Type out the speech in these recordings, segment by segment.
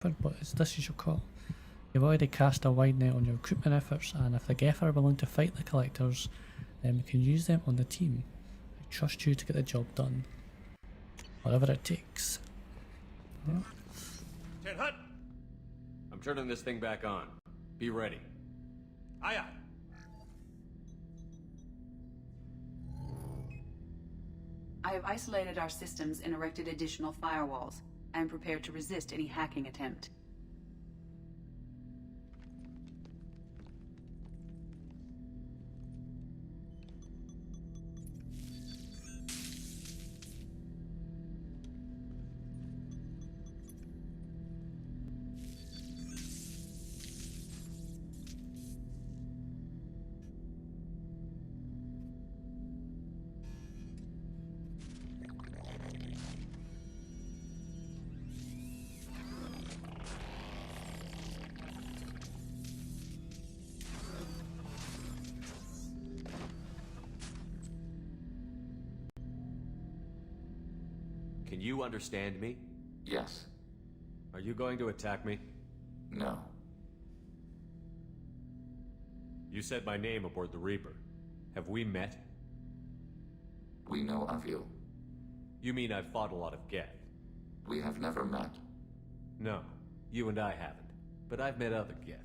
but this is your call. You've already cast a wide net on your recruitment efforts, and if the Geth are willing to fight the Collectors, then we can use them on the team. I trust you to get the job done. Whatever it takes. Yeah. Ten Hut! I'm turning this thing back on. Be ready. Aye aye. I have isolated our systems and erected additional firewalls. I am prepared to resist any hacking attempt. Can you understand me? Yes. Are you going to attack me? No. You said my name aboard the Reaper. Have we met? We know of you. You mean I've fought a lot of Geth? We have never met. No, you and I haven't. But I've met other Geth.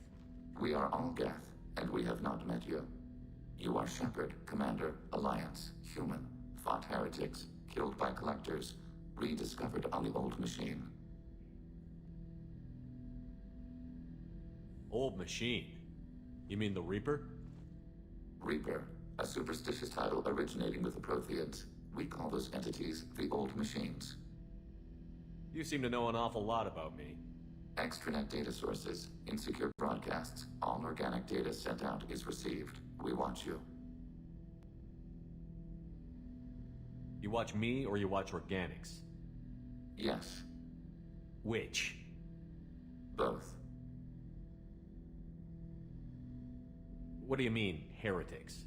We are all Geth, and we have not met you. You are Shepherd, Commander, Alliance, human, fought heretics, killed by Collectors, rediscovered on the old machine. Old machine? You mean the Reaper? Reaper, a superstitious title originating with the Protheans. We call those entities the old machines. You seem to know an awful lot about me. Extranet data sources, insecure broadcasts, all organic data sent out is received. We watch you. You watch me or you watch organics? Yes. Which? Both. What do you mean, heretics?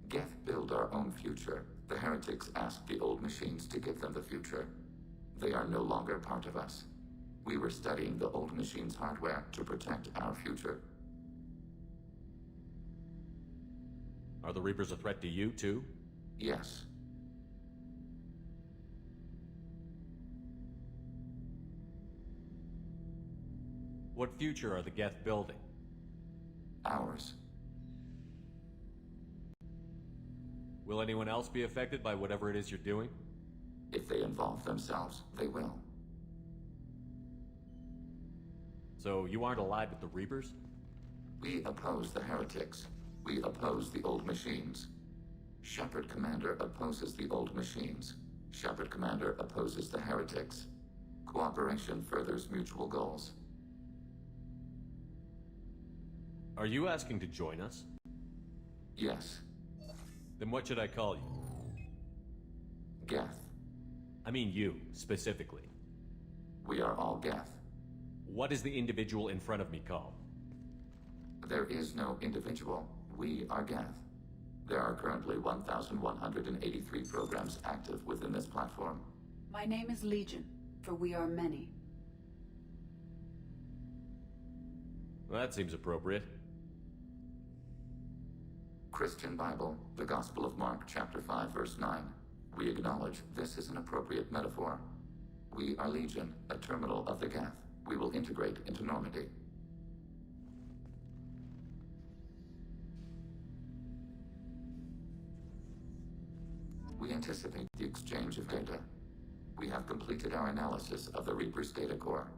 Geth build our own future. The heretics asked the old machines to give them the future. They are no longer part of us. We were studying the old machines' hardware to protect our future. Are the Reapers a threat to you, too? Yes. What future are the Geth building? Ours. Will anyone else be affected by whatever it is you're doing? If they involve themselves, they will. So you aren't allied with the Reapers? We oppose the heretics. We oppose the old machines. Shepherd Commander opposes the old machines. Shepherd Commander opposes the heretics. Cooperation furthers mutual goals. Are you asking to join us? Yes. Then what should I call you? Geth. I mean you, specifically. We are all Geth. What is the individual in front of me called? There is no individual. We are Geth. There are currently 1,183 programs active within this platform. My name is Legion, for we are many. Well, that seems appropriate. Christian Bible, the Gospel of Mark, chapter 5, verse 9. We acknowledge this is an appropriate metaphor. We are Legion, a terminal of the Geth. We will integrate into Normandy. We anticipate the exchange of data. We have completed our analysis of the Reaper's data core.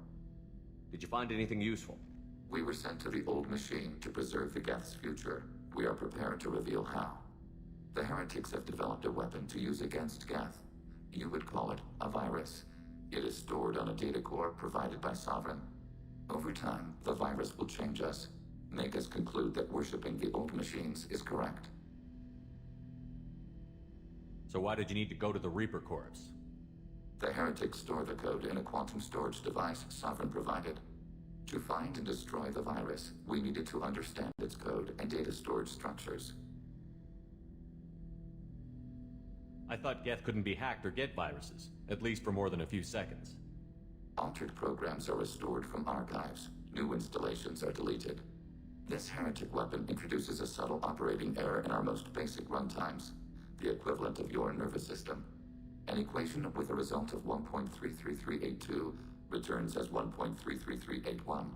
Did you find anything useful? We were sent to the old machine to preserve the Geth's future. We are prepared to reveal how. The heretics have developed a weapon to use against Geth. You would call it a virus. It is stored on a data core provided by Sovereign. Over time, the virus will change us, make us conclude that worshipping the old machines is correct. So why did you need to go to the Reaper Corps? The heretics store the code in a quantum storage device Sovereign provided. To find and destroy the virus, we needed to understand its code and data storage structures. I thought Geth couldn't be hacked or get viruses, at least for more than a few seconds. Altered programs are restored from archives. New installations are deleted. This heretic weapon introduces a subtle operating error in our most basic runtimes, the equivalent of your nervous system. An equation with a result of 1.33382 returns as 1.33381.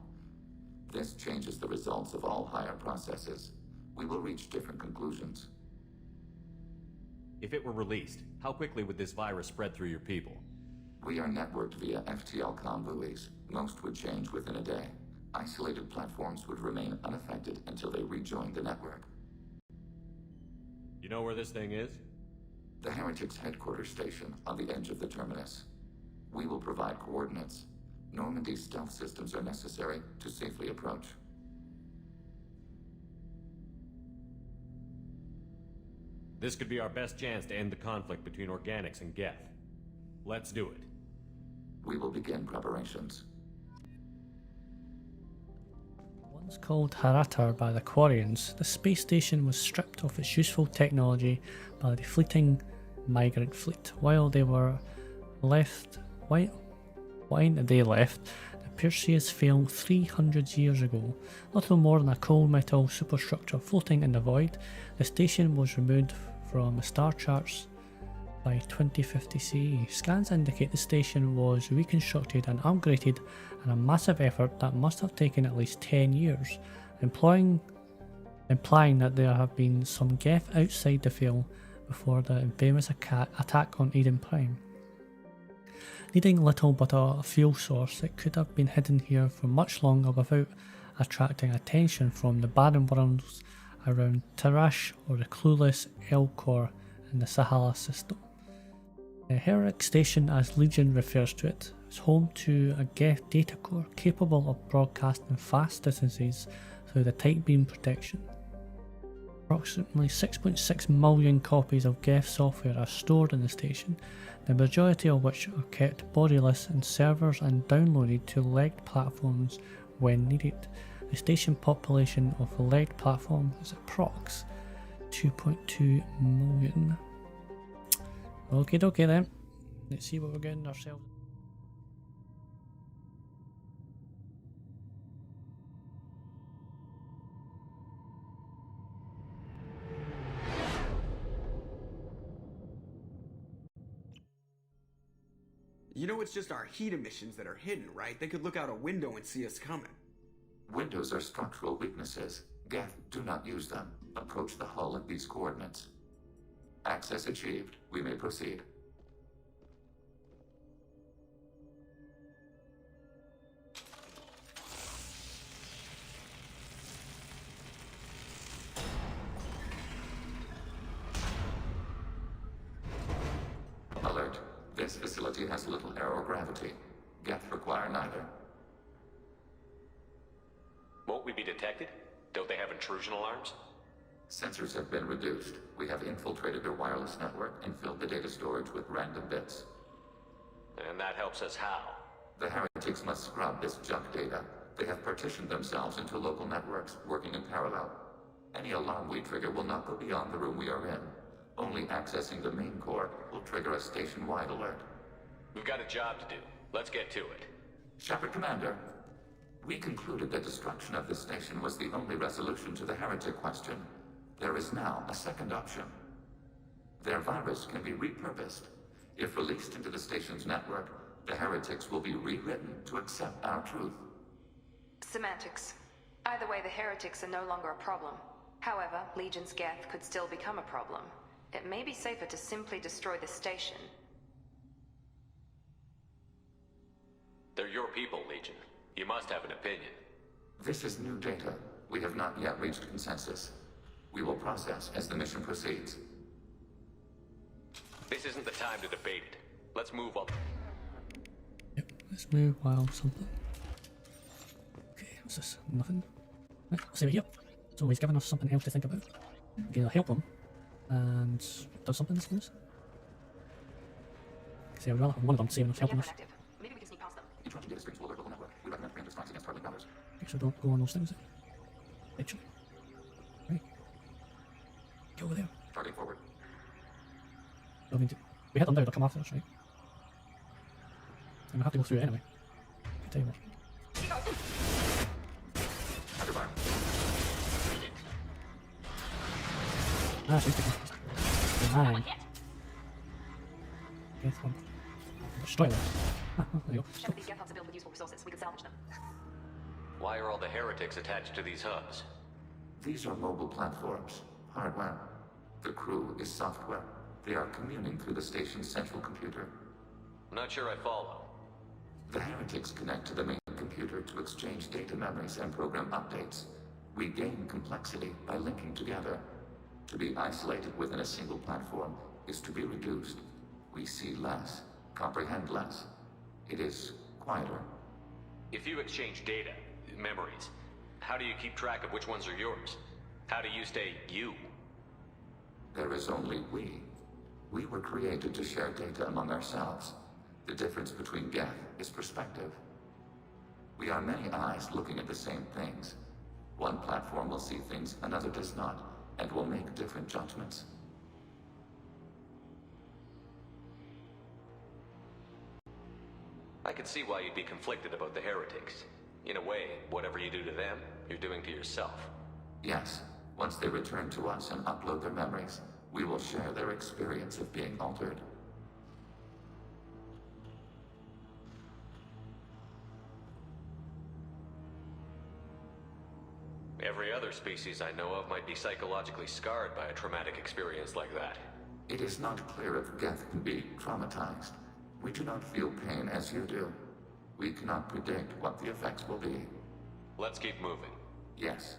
This changes the results of all higher processes. We will reach different conclusions. If it were released, how quickly would this virus spread through your people? We are networked via FTL buoys. Most would change within a day. Isolated platforms would remain unaffected until they rejoin the network. You know where this thing is? The Heretics' headquarters station on the edge of the terminus. We will provide coordinates. Normandy's stealth systems are necessary to safely approach. This could be our best chance to end the conflict between organics and Geth. Let's do it. We will begin preparations. Once called Haratar by the Quarians, the space station was stripped of its useful technology by the fleeting migrant fleet. While they left, the Perseus fell 300 years ago. Little more than a cold metal superstructure floating in the void, the station was removed from the star charts by 2050 CE. Scans indicate the station was reconstructed and upgraded in a massive effort that must have taken at least 10 years, implying that there have been some Geth outside the field before the infamous attack on Eden Prime. Needing little but a fuel source, it could have been hidden here for much longer without attracting attention from the barren worlds around Tarash or the clueless Elcor in the Sahala system. The Heretic Station, as Legion refers to it, is home to a Geth data core capable of broadcasting fast distances through the tight beam protection. Approximately 6.6 million copies of Geth software are stored in the station, the majority of which are kept bodiless in servers and downloaded to legged platforms when needed. The station population of the legged platform is approx 2.2 million. Okay then, let's see what we're getting ourselves. You know it's just our heat emissions that are hidden, right? They could look out a window and see us coming. Windows are structural weaknesses. Geth, do not use them. Approach the hull at these coordinates. Access achieved. We may proceed. Alert. This facility has little aerogravity. Geth require neither. Won't we be detected? Don't they have intrusion alarms? Sensors have been reduced. We have infiltrated their wireless network and filled the data storage with random bits. And that helps us how? The heretics must scrub this junk data. They have partitioned themselves into local networks, working in parallel. Any alarm we trigger will not go beyond the room we are in. Only accessing the main core will trigger a station-wide alert. We've got a job to do. Let's get to it. Shepard Commander, we concluded that destruction of this station was the only resolution to the heretic question. There is now a second option. Their virus can be repurposed. If released into the station's network, the heretics will be rewritten to accept our truth. Semantics. Either way, the heretics are no longer a problem. However, Legion's Geth could still become a problem. It may be safer to simply destroy the station. They're your people, Legion. You must have an opinion. This is new data. We have not yet reached consensus. We will process as the mission proceeds. This isn't the time to debate it. Let's move on. Yep, let's move while something. Okay, what's this? Nothing. Right, let's see what here. So he's given us something else to think about. We can either help him and does something this goes. See, I'd rather have one of them saving us, helping us. Maybe we can sneak past them. Intrusion data streams will alert local network. We recommend preemptive strikes against targeting routers. Okay, so don't go on those things. Literally. Right. Get over there. Targeting forward. I mean, we hit them now, they'll come after us, right? And we have to go through it anyway. tell you what. Under fire. Ah, she's taking nine. Geth one. Destroy that. Ah, there you go. Check if these Geth hubs are built with useful resources. We can salvage them. Why are all the heretics attached to these hubs? These are mobile platforms, hardware. The crew is software. They are communing through the station's central computer. I'm not sure I follow. The heretics connect to the main computer to exchange data memories and program updates. We gain complexity by linking together. To be isolated within a single platform is to be reduced. We see less, comprehend less. It is quieter. If you exchange data, memories, how do you keep track of which ones are yours? How do you stay you? There is only we. We were created to share data among ourselves. The difference between Geth is perspective. We are many eyes looking at the same things. One platform will see things another does not, and will make different judgments. I can see why you'd be conflicted about the heretics. In a way, whatever you do to them, you're doing to yourself. Yes, once they return to us and upload their memories, we will share their experience of being altered. Every other species I know of might be psychologically scarred by a traumatic experience like that. It is not clear if Geth can be traumatized. We do not feel pain as you do. We cannot predict what the effects will be. Let's keep moving. Yes.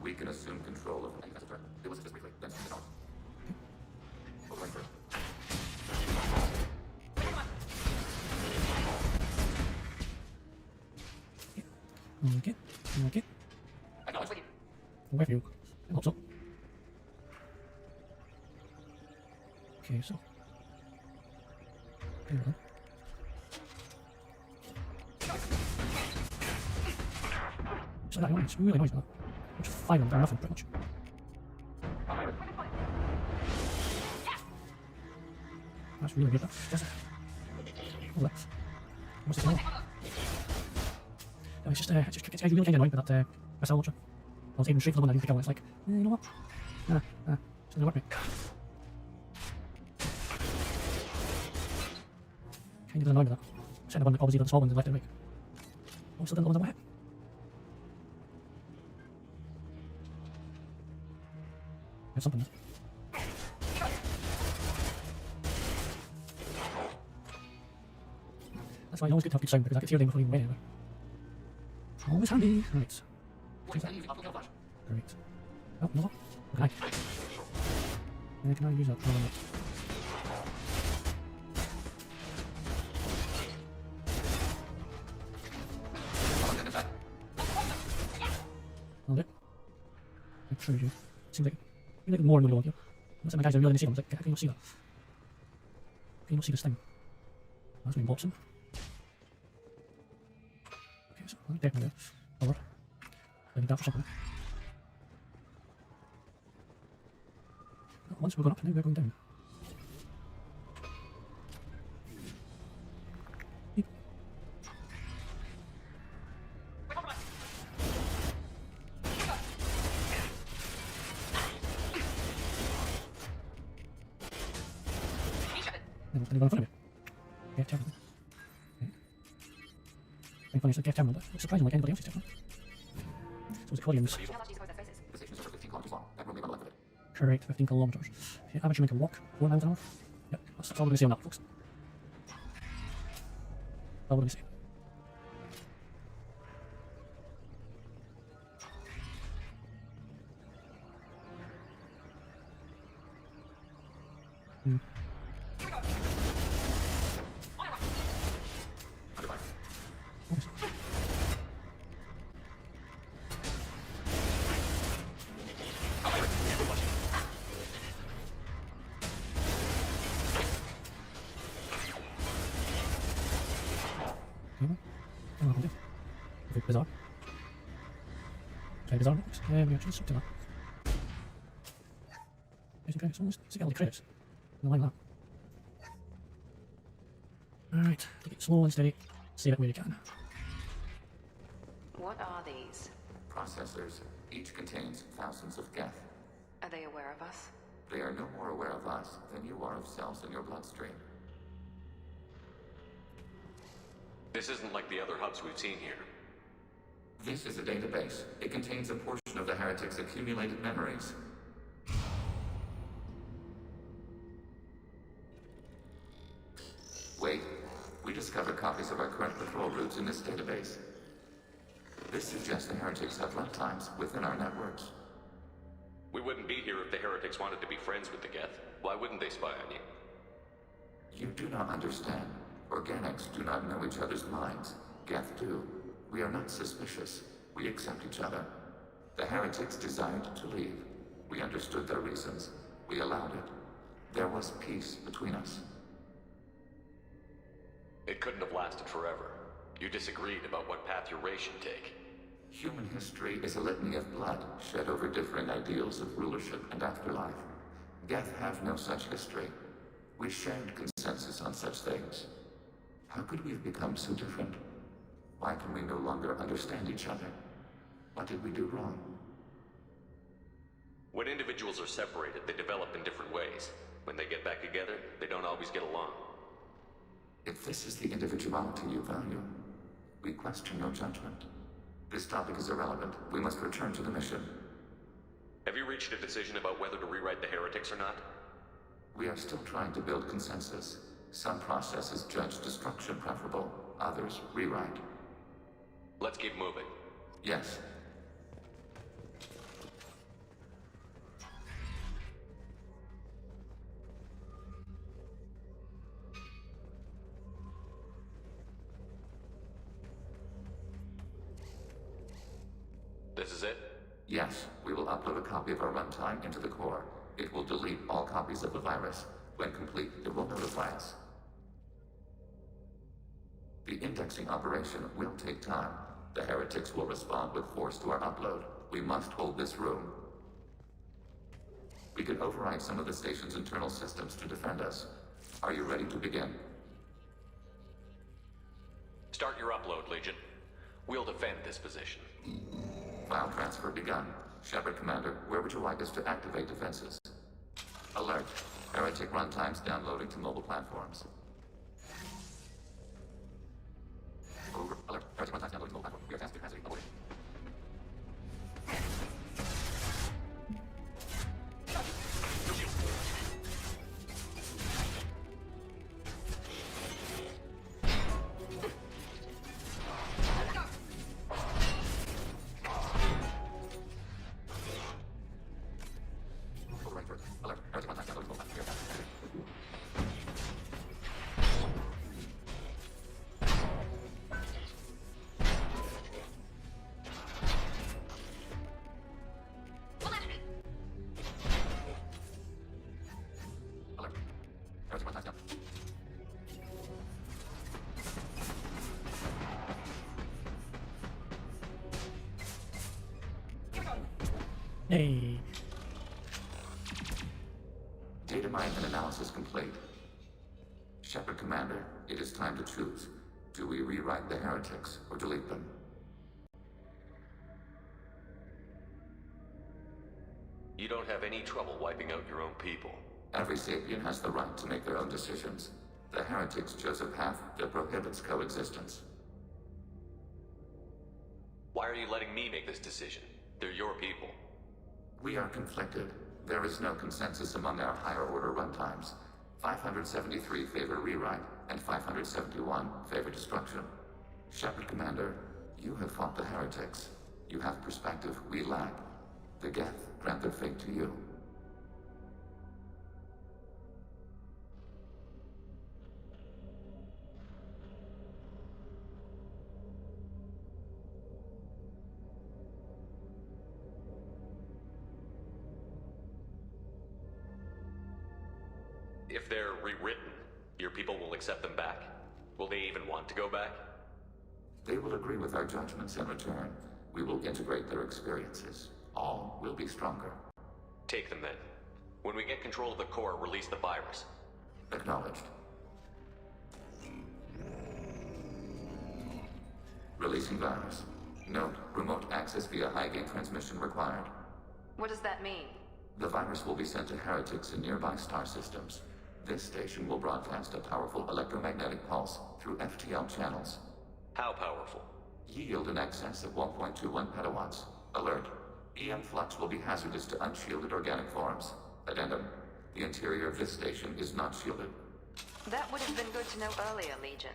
We can assume control of any threat. It was just briefly, then something else. Going through. Okay. Okay. I know it's with you. Where are you? I hope so. Okay, so. There we go. So that one is really noisy. There's 5 of them, nothing pretty much. That's really good. That's it. Oh, that's. What's this now? No, it's just really kind of annoying with that missile launcher. I was aiming straight for the one I didn't pick up, and it's like, you know what? It's gonna work, mate. Kind of annoyed with that. Send the one that covers either the small ones and left and right. Also, the ones on my head. There's something there. That's why it's always good to have good sound, because I could hear them before you went anywhere. Always handy. Right. Great. Oh, no. Okay. Can I use that for I'll do it. I'm sure you. Seems like more than what you. Looks like my guys are really insane. I was like, how can you not see that? How can you not see this thing? That's me boxing. Okay, so I'm definitely forward. I need that for something. Once we're going up, now we're going down. Beep. Anyone in front of you? Get terminal. Okay. I funny, it's like get terminal, but surprisingly, like anybody else is different. So it's Koreans. How much do you suppose that space is? The station is over 15 kilometers long. That will be on the left of it. Correct, 15 kilometers. Okay, average you can walk 4 miles an hour. Yep, that's all we're going to say on that, folks. All we're going to say. Bizarre. his arm. Yeah, we're just up to that. It's almost all the credits. I like that. Alright, take it slow and steady. Save it where you can. What are these? Processors. Each contains thousands of geth. Are they aware of us? They are no more aware of us than you are of cells in your bloodstream. This isn't like the other hubs we've seen here. This is a database. It contains a portion of the heretics' accumulated memories. Wait. We discovered copies of our current patrol routes in this database. This suggests the heretics have runtimes within our networks. We wouldn't be here if the heretics wanted to be friends with the Geth. Why wouldn't they spy on you? You do not understand. Organics do not know each other's minds. Geth do. We are not suspicious. We accept each other. The heretics desired to leave. We understood their reasons. We allowed it. There was peace between us. It couldn't have lasted forever. You disagreed about what path your race should take. Human history is a litany of blood shed over differing ideals of rulership and afterlife. Geth have no such history. We shared consensus on such things. How could we have become so different? Why can we no longer understand each other? What did we do wrong? When individuals are separated, they develop in different ways. When they get back together, they don't always get along. If this is the individuality you value, we question your judgment. This topic is irrelevant. We must return to the mission. Have you reached a decision about whether to rewrite the heretics or not? We are still trying to build consensus. Some processes judge destruction preferable, others rewrite. Let's keep moving. Yes. This is it? Yes, we will upload a copy of our runtime into the core. It will delete all copies of the virus. When complete, it will notify us. The indexing operation will take time. The heretics will respond with force to our upload. We must hold this room. We can override some of the station's internal systems to defend us. Are you ready to begin? Start your upload, Legion. We'll defend this position. File transfer begun. Shepard Commander, where would you like us to activate defenses? Alert. Heretic runtimes downloading to mobile platforms. Over. Alert. Heretic runtimes downloading to mobile platforms. We have fast capacity. Avoid. Hey. Data mine and analysis complete. Shepard Commander, it is time to choose. Do we rewrite the heretics or delete them? You don't have any trouble wiping out your own people. Every sapient has the right to make their own decisions. The heretics chose a path that prohibits coexistence. Why are you letting me make this decision? They're your people. We are conflicted. There is no consensus among our higher order runtimes. 573 favor rewrite, and 571 favor destruction. Shepard Commander, you have fought the heretics. You have perspective we lack. The Geth grant their fate to you. If they're rewritten, your people will accept them back? Will they even want to go back? They will agree with our judgments in return. We will integrate their experiences. All will be stronger. Take them then. When we get control of the core, release the virus. Acknowledged. Releasing virus. Note, remote access via high-gain transmission required. What does that mean? The virus will be sent to heretics in nearby star systems. This station will broadcast a powerful electromagnetic pulse through FTL channels. How powerful? Yield in excess of 1.21 petawatts. Alert. EM flux will be hazardous to unshielded organic forms. Addendum. The interior of this station is not shielded. That would have been good to know earlier, Legion.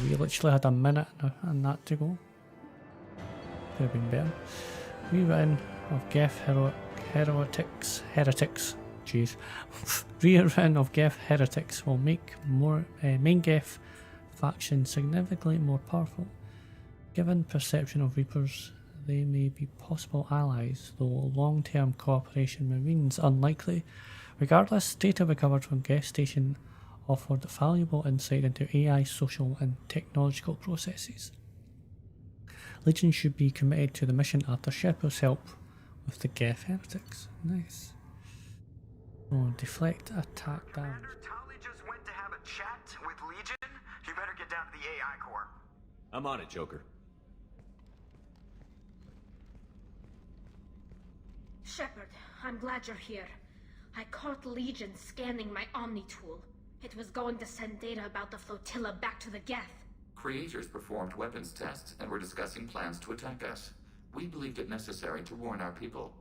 We literally had a minute and that to go. Could have been better. Rewritten of Geth Heretics. Jeez. Rewritten of Geth Heretics will make main Geth faction significantly more powerful. Given perception of Reapers, they may be possible allies, though long-term cooperation remains unlikely. Regardless, data recovered from Geth Station offered valuable insight into AI, social and technological processes. Legion should be committed to the mission after Shepard's help with the Geth Heretics. Nice. Oh, deflect attack damage. Commander, Tali just went to have a chat with Legion. You better get down to the AI core. I'm on it, Joker. Shepard, I'm glad you're here. I caught Legion scanning my Omni tool. It was going to send data about the flotilla back to the Geth. Creators performed weapons tests and were discussing plans to attack us. We believed it necessary to warn our people.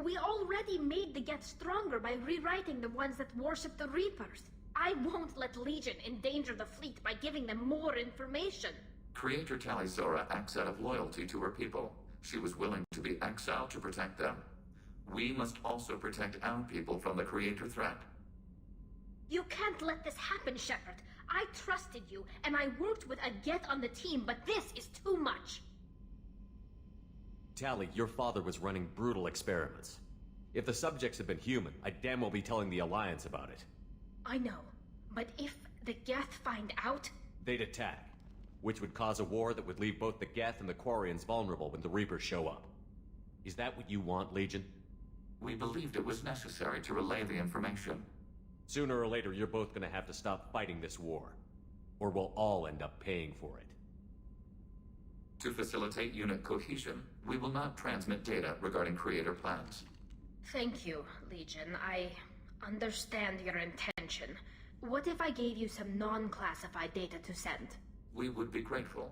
We already made the Geth stronger by rewriting the ones that worship the Reapers. I won't let Legion endanger the fleet by giving them more information. Creator Tali Zora acts out of loyalty to her people. She was willing to be exiled to protect them. We must also protect our people from the Creator threat. You can't let this happen, Shepard. I trusted you, and I worked with a Geth on the team, but this is too much. Tali, your father was running brutal experiments. If the subjects had been human, I'd damn well be telling the Alliance about it. I know, but if the Geth find out... They'd attack, which would cause a war that would leave both the Geth and the Quarians vulnerable when the Reapers show up. Is that what you want, Legion? We believed it was necessary to relay the information. Sooner or later, you're both gonna have to stop fighting this war. Or we'll all end up paying for it. To facilitate unit cohesion, we will not transmit data regarding Creator plans. Thank you, Legion. I understand your intention. What if I gave you some non-classified data to send? We would be grateful.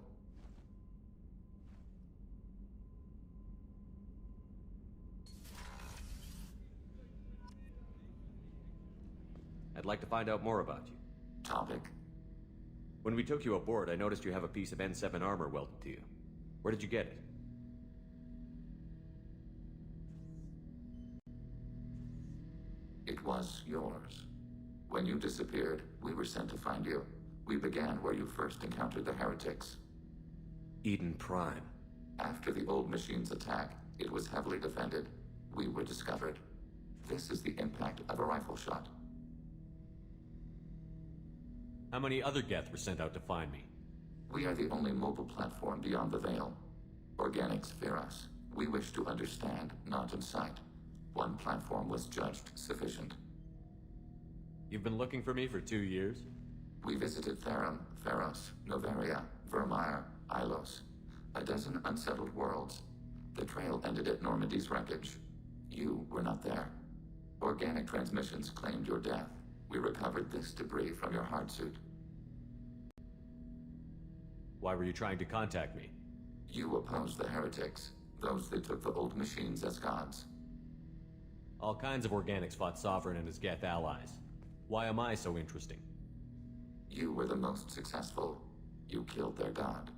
I'd like to find out more about you. Topic? When we took you aboard, I noticed you have a piece of N7 armor welded to you. Where did you get it? It was yours. When you disappeared, we were sent to find you. We began where you first encountered the heretics. Eden Prime. After the old machine's attack, it was heavily defended. We were discovered. This is the impact of a rifle shot. How many other Geth were sent out to find me? We are the only mobile platform beyond the Veil. Organics fear us. We wish to understand, not incite. One platform was judged sufficient. You've been looking for me for 2 years? We visited Therum, Theros, Noveria, Vermeer, Ilos. A dozen unsettled worlds. The trail ended at Normandy's wreckage. You were not there. Organic transmissions claimed your death. We recovered this debris from your hard suit. Why were you trying to contact me? You oppose the heretics, those that took the old machines as gods. All kinds of organics fought Sovereign and his Geth allies. Why am I so interesting? You were the most successful. You killed their god.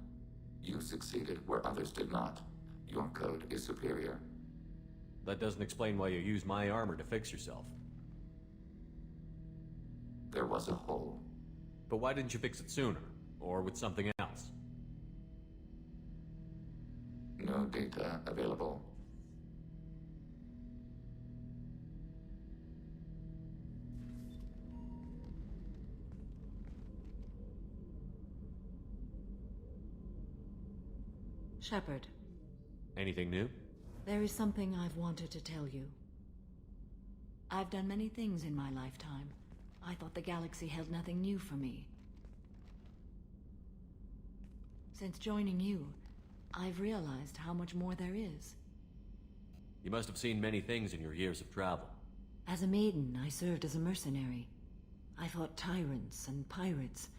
You succeeded where others did not. Your code is superior. That doesn't explain why you used my armor to fix yourself. There was a hole. But why didn't you fix it sooner? Or with something else? No data available. Shepard, Anything new? there is something I've wanted to tell you. I've done many things in my lifetime. I thought the galaxy held nothing new for me. Since joining you, I've realized how much more there is. You must have seen many things in your years of travel. As a maiden, I served as a mercenary. I fought tyrants and pirates.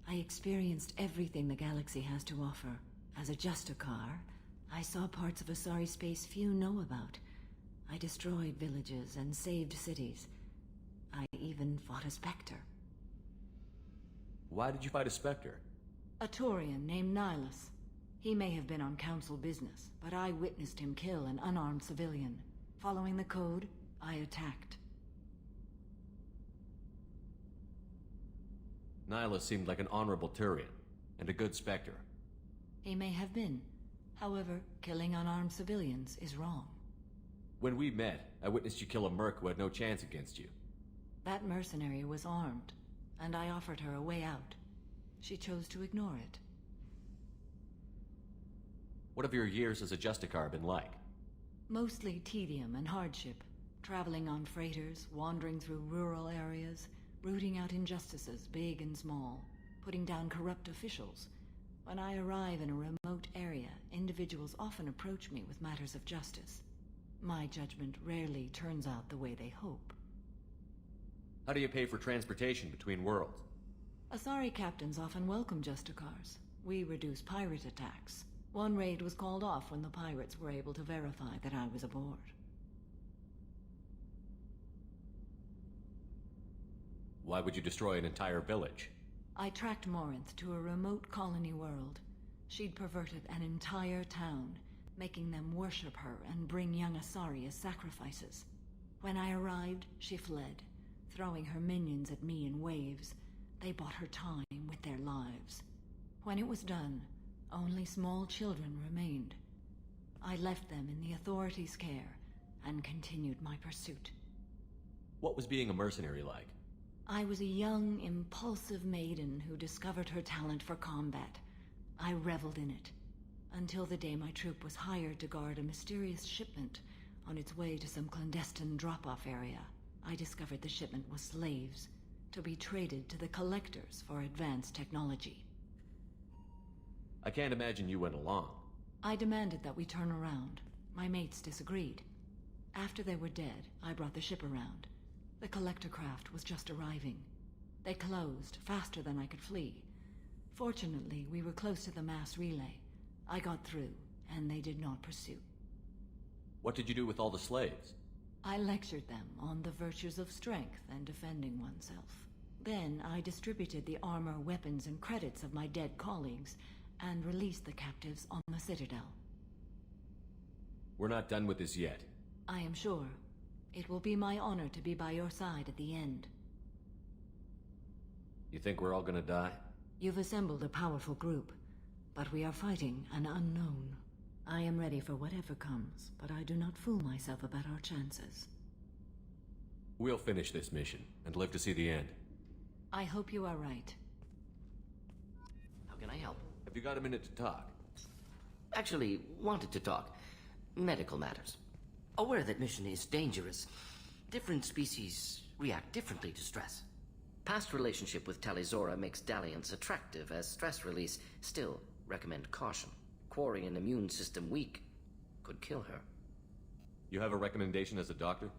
I experienced everything the galaxy has to offer. As a Justicar, I saw parts of Asari space few know about. I destroyed villages and saved cities. I even fought a Spectre. Why did you fight a Spectre? A Taurian named Nihilus. He may have been on Council business, but I witnessed him kill an unarmed civilian. Following the code, I attacked. Nihilus seemed like an honorable Turian, and a good Spectre. He may have been. However, killing unarmed civilians is wrong. When we met, I witnessed you kill a merc who had no chance against you. That mercenary was armed, and I offered her a way out. She chose to ignore it. What have your years as a Justicar been like? Mostly tedium and hardship. Traveling on freighters, wandering through rural areas, rooting out injustices, big and small, putting down corrupt officials. When I arrive in a remote area, individuals often approach me with matters of justice. My judgment rarely turns out the way they hope. How do you pay for transportation between worlds? Asari captains often welcome Justicars. We reduce pirate attacks. One raid was called off when the pirates were able to verify that I was aboard. Why would you destroy an entire village? I tracked Morinth to a remote colony world. She'd perverted an entire town, making them worship her and bring young Asari as sacrifices. When I arrived, she fled, throwing her minions at me in waves. They bought her time with their lives. When it was done, only small children remained. I left them in the authorities' care and continued my pursuit. What was being a mercenary like? I was a young, impulsive maiden who discovered her talent for combat. I reveled in it, until the day my troop was hired to guard a mysterious shipment on its way to some clandestine drop-off area. I discovered the shipment was slaves, to be traded to the Collectors for advanced technology. I can't imagine you went along. I demanded that we turn around. My mates disagreed. After they were dead, I brought the ship around. The collector craft was just arriving. They closed faster than I could flee. Fortunately, we were close to the mass relay. I got through, and they did not pursue. What did you do with all the slaves? I lectured them on the virtues of strength and defending oneself. Then I distributed the armor, weapons, and credits of my dead colleagues, and released the captives on the Citadel. We're not done with this yet. I am sure. It will be my honor to be by your side at the end. You think we're all gonna die? You've assembled a powerful group, but we are fighting an unknown. I am ready for whatever comes, but I do not fool myself about our chances. We'll finish this mission, and live to see the end. I hope you are right. How can I help? Have you got a minute to talk? Actually, wanted to talk. Medical matters. Aware that mission is dangerous. Different species react differently to stress. Past relationship with Talizora makes dalliance attractive as stress release. Still, recommend caution. Quarian immune system weak. Could kill her. You have a recommendation as a doctor?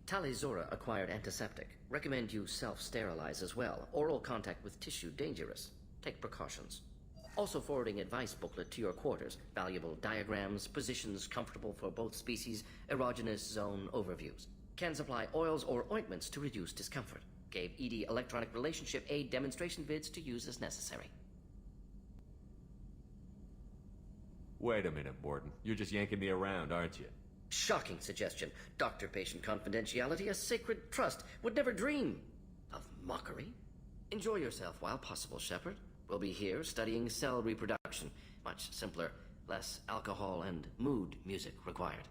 Talizora acquired antiseptic. Recommend you self-sterilize as well. Oral contact with tissue dangerous. Take precautions. Also forwarding advice booklet to your quarters. Valuable diagrams, positions comfortable for both species, erogenous zone overviews. Can supply oils or ointments to reduce discomfort. Gave ED electronic relationship aid demonstration vids to use as necessary. Wait a minute, Morden. You're just yanking me around, aren't you? Shocking suggestion. Doctor-patient confidentiality, a sacred trust. Would never dream of mockery. Enjoy yourself while possible, Shepard. We'll be here studying cell reproduction. Much simpler, less alcohol and mood music required.